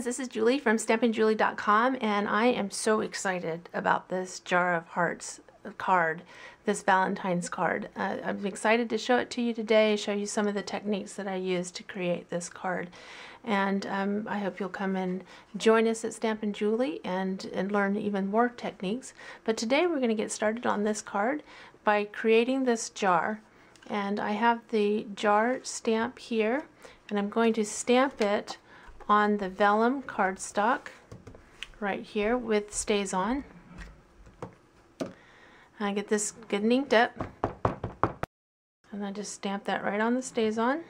this is Julie from stampinjulie.com, and I am so excited about this Jar of Hearts card, this Valentine's card. I'm excited to show it to you today, show you some of the techniques that I used to create this card. And I hope you'll come and join us at Stampin' Julie and learn even more techniques. But today we're going to get started on this card by creating this jar. And I have the jar stamp here, and I'm going to stamp it on the vellum cardstock right here with Stays On. I get this good and inked up, and I just stamp that right on the Stays On.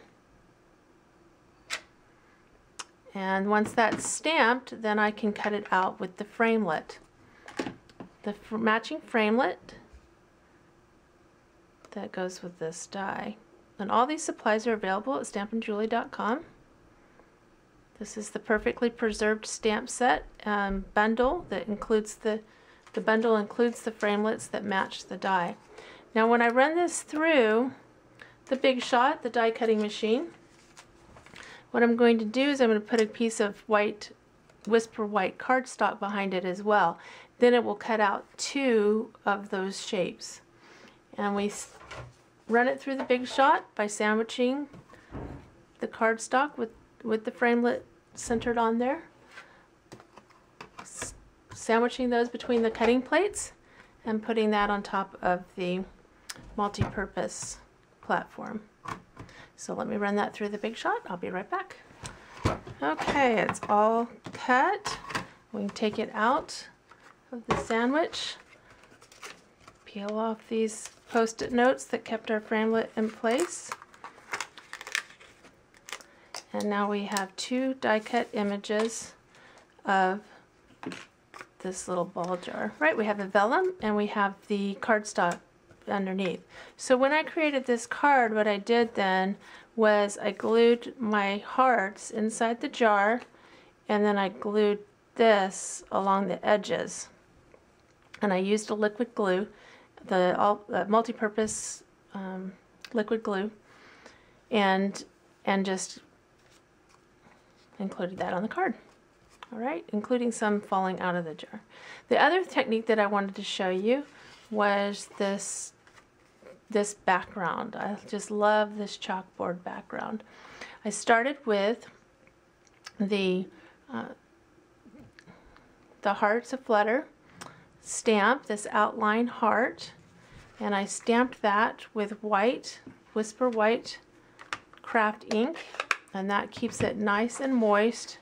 And once that's stamped, then I can cut it out with the framelit. The matching framelit that goes with this die. And all these supplies are available at stampinjulie.com. This is the perfectly preserved stamp set bundle that includes the bundle includes the framelits that match the die. Now when I run this through the Big Shot, the die cutting machine, what I'm going to do is I'm going to put a piece of white, Whisper white cardstock behind it as well. Then it will cut out two of those shapes. And we run it through the Big Shot by sandwiching the cardstock with the framelit centered on there, sandwiching those between the cutting plates and putting that on top of the multi-purpose platform. So let me run that through the Big Shot. I'll be right back. Okay, it's all cut. We can take it out of the sandwich, peel off these Post-it notes that kept our framelit in place. And now we have two die cut images of this little ball jar. Right, we have the vellum and we have the cardstock underneath. So when I created this card, what I did then was I glued my hearts inside the jar, and then I glued this along the edges. And I used a liquid glue, the multi-purpose liquid glue, and just included that on the card. All right, including some falling out of the jar. The other technique that I wanted to show you was this background. I just love this chalkboard background. I started with the Hearts Aflutter stamp, this outline heart, and I stamped that with white, Whisper white craft ink, and that keeps it nice and moist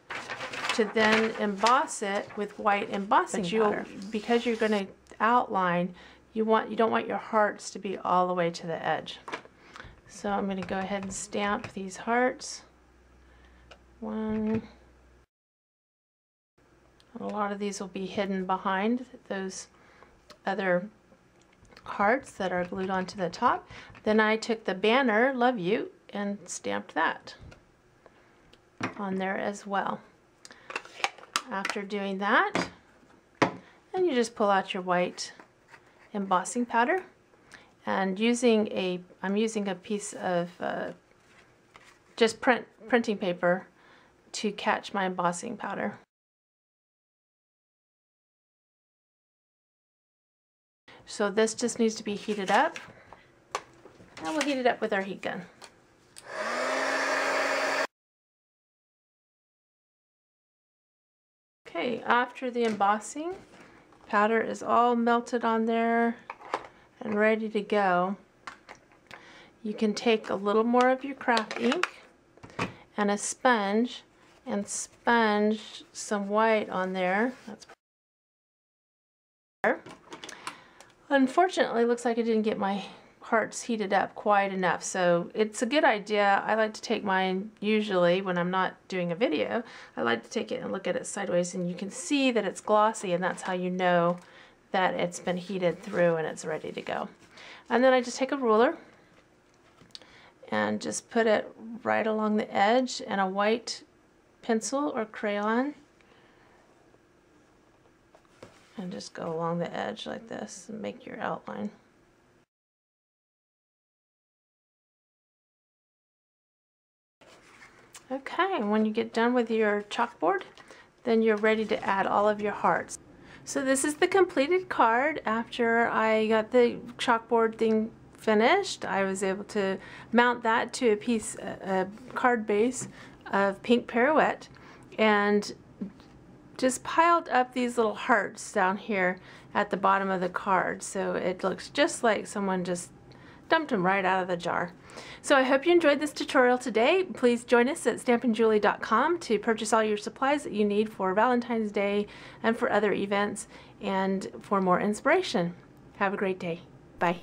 to then emboss it with white embossing powder. Because you're going to outline, you don't want your hearts to be all the way to the edge. So I'm going to go ahead and stamp these hearts. One. A lot of these will be hidden behind those other hearts that are glued onto the top. Then I took the banner, Love You, and stamped that on there as well. After doing that, then you just pull out your white embossing powder, and I'm using a piece of just printing paper to catch my embossing powder. So this just needs to be heated up, and we'll heat it up with our heat gun. Okay, after the embossing, powder is all melted on there and ready to go. You can take a little more of your craft ink and a sponge and sponge some white on there. That's unfortunately, it looks like I didn't get my hearts heated up quite enough, so it's a good idea. I like to take mine usually when I'm not doing a video. I like to take it and look at it sideways, and you can see that it's glossy, and that's how you know that it's been heated through and it's ready to go. And then I just take a ruler and just put it right along the edge, and a white pencil or crayon, and just go along the edge like this and make your outline. Okay, and when you get done with your chalkboard, then you're ready to add all of your hearts. So this is the completed card. After I got the chalkboard thing finished, I was able to mount that to a card base of pink pirouette, and just piled up these little hearts down here at the bottom of the card, so it looks just like someone just dumped them right out of the jar. So I hope you enjoyed this tutorial today. Please join us at stampandjulie.com to purchase all your supplies that you need for Valentine's Day and for other events, and for more inspiration. Have a great day. Bye.